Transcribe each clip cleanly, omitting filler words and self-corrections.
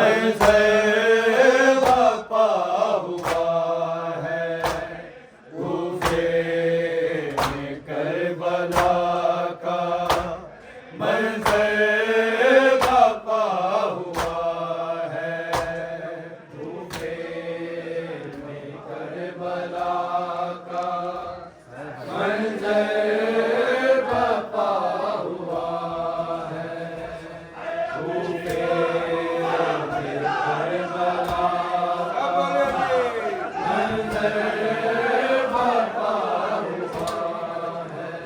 मंज़र बपा हुआ है, कूफे में करबला का मंज़र बपा हुआ है, कूफे में करबला का मंज़र बपा हुआ है, कूफे करबला का मंज़र बपा हुआ है,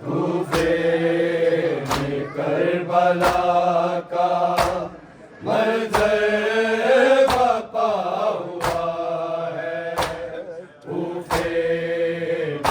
कूफे में करबला का मंज़र बपा हुआ है, करबला का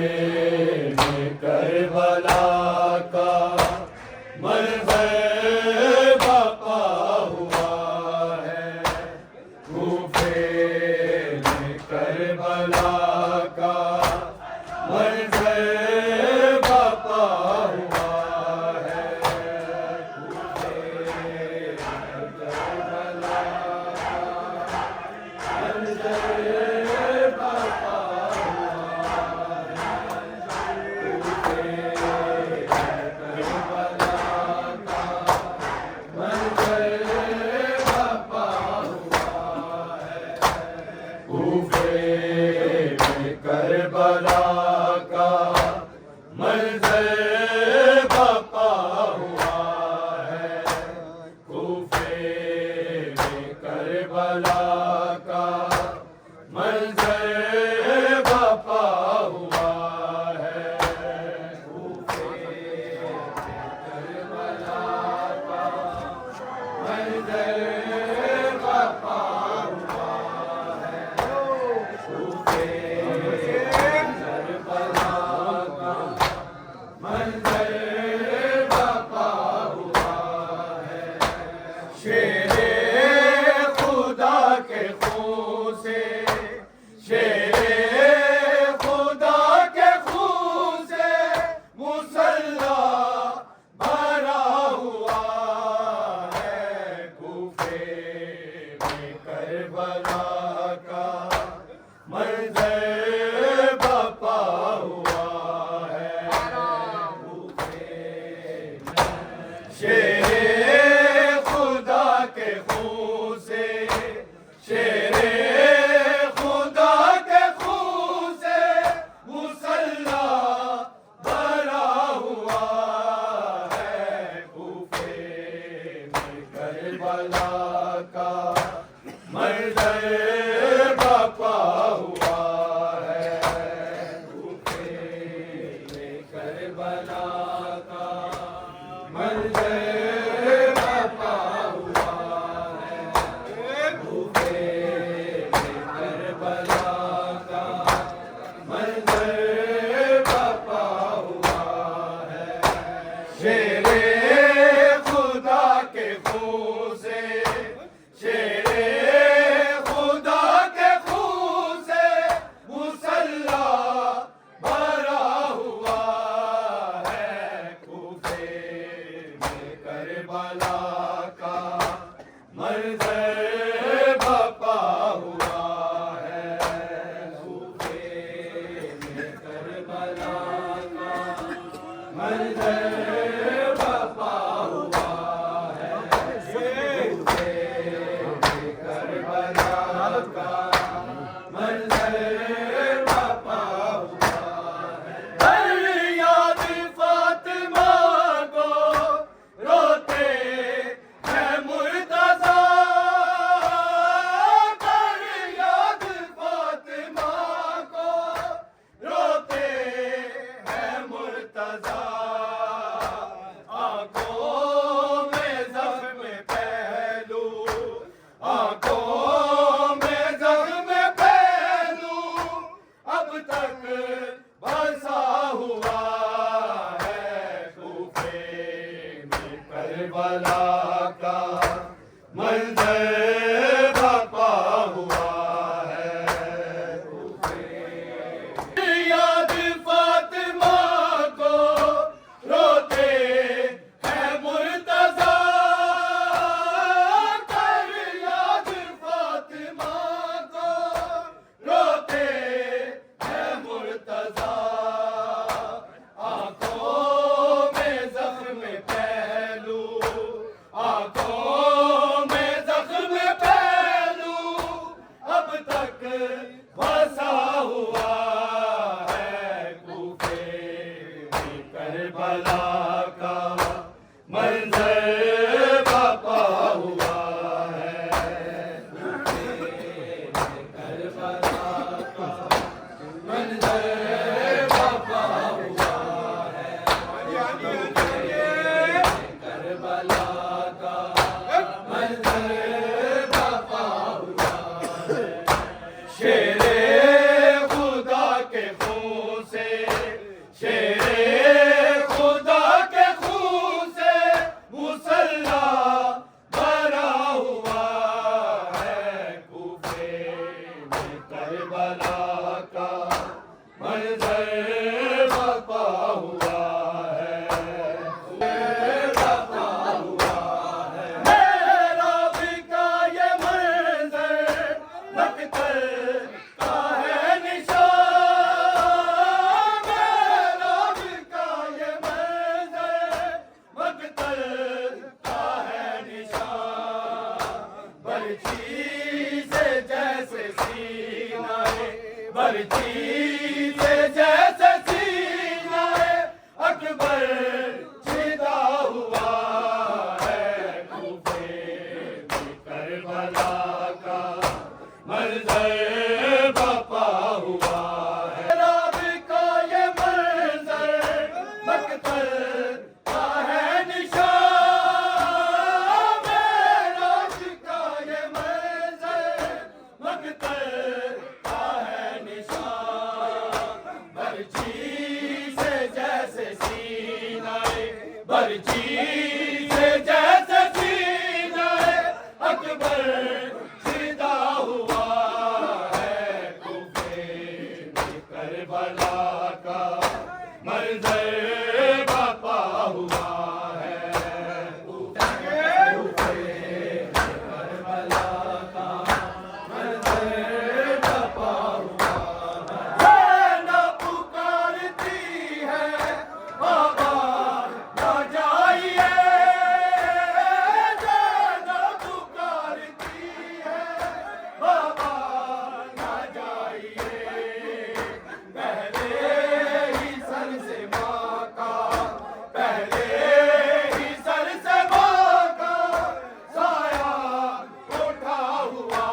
मंज़र करबला का मंज़र बपा हुआ है, करबला का मंज़र बपा करबला का मंज़र बपा हुआ है, कूफे में करबला का मंज़र बपा हुआ है, कूफे में करबला का मंज़र बपा हुआ है, कूफे मंज़र बपा हुआ है, शेरे खुदा के खून से, शेरे खुदा के खून से मुसल्ला भरा हुआ है, कूफे में करबला का मंज़र बपा हुआ है, शेरे खुदा के खून से, शेरे खुदा के खून से मुसल्ला भरा हुआ है, कूफे में करबला का मंज़र बपा हुआ जैसे सीनाए बरछी से जैसे सीनाए अकबर छिदा हुआ है कूफे में करबला का मंजर बपा हुआ है। राब का ये मंजर मकतल का है निशान, मेराज का ये मंजर मकतल का है निशान। बरछी से जैसे सीनाए बरछी से जैसे सीनाए अकबर सीधा हुआ है कूफे में करबला का मंजर बपा हुआ है। कूफे में करबला का मंजर बपा हुआ है। ज़ैनब पुकारती है बाबा ना जाइए, ज़ैनब पुकारती है बाबा ना जाइए। पहले ही सर से माँ का, पहले ही सर से माँ का साया उठा हुआ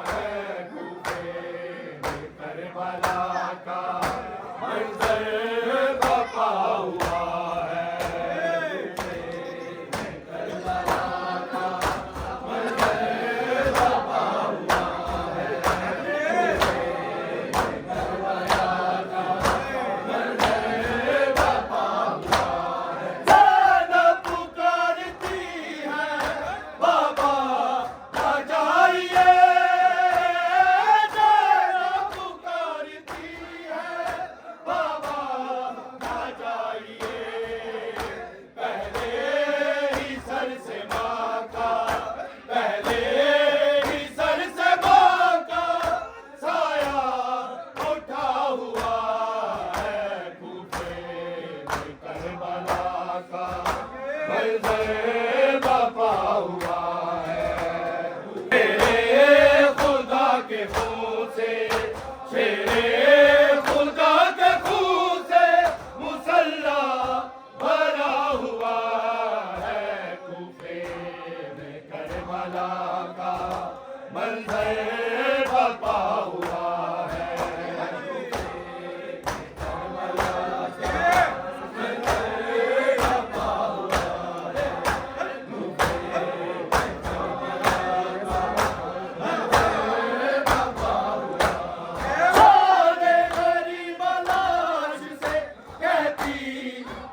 है कूफे में करबला का मंजर बपा हुआ है। कूफे में करबला का मंजर बपा हुआ है। ज़ैनब पुकारती है बाबा ना जाइए, ज़ैनब पुकारती है बाबा ना जाइए। पहले ही सर से माँ का, पहले ही सर से माँ का साया उठा हुआ है कूफे में करबला का मंजर बपा हुआ है। शेरे खुदा के खून से, शेरे खुदा के खून से मुसल्ला भरा हुआ है कूफे में करबला का मंजर बपा हुआ है। सोने गरीब लाश से कहती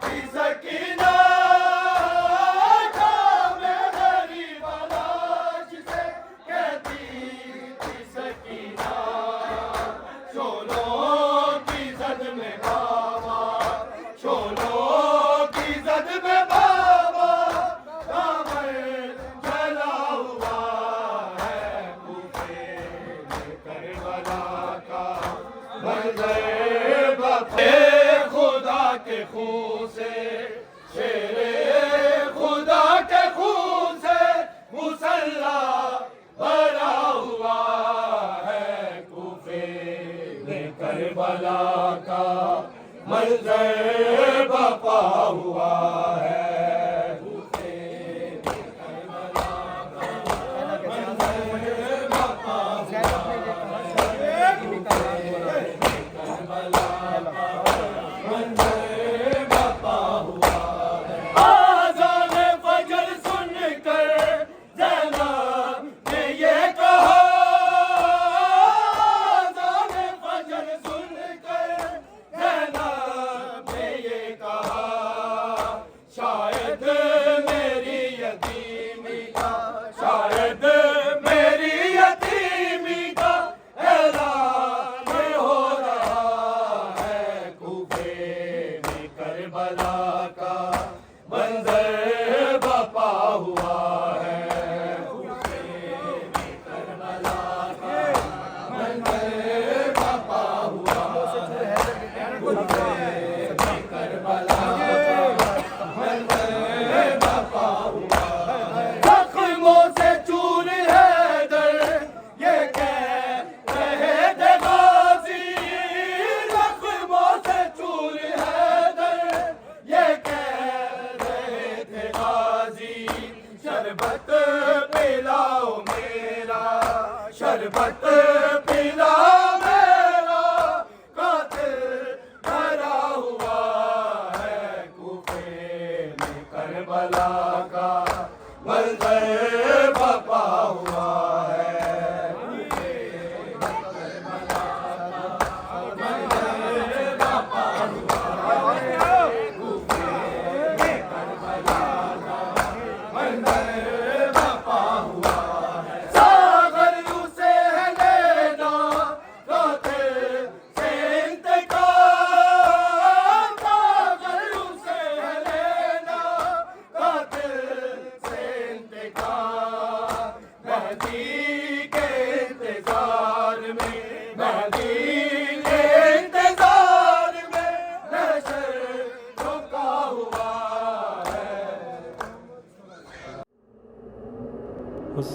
थी सकीना, सोने गरीब लाश से कहती थी सकीना। शोलों की जद में बाबा, शोलों की जद में बाबा दामन जला हुआ है कूफे में करबला का मंजर बपा। खुदा के खून से, शेरे खुदा के खून से मुसल्ला भरा हुआ है कूफे में करबला का मंजर बपा हुआ है। आज़ान फजर सुनकर ज़ैनब ने ये कहा, आज़ान फजर सुनकर ज़ैनब ने ये कहा। पिला मेरा कातिल भरा हुआ है कूफे में करबला का मंजर बपा हुआ है सागर उसे है लेना कातिल से इंतकाम सागर उसे है लेना कातिल से इंतकाम मेहदी के इंतजार में मेहदी के इंतजार में नशर झुका हुआ है उस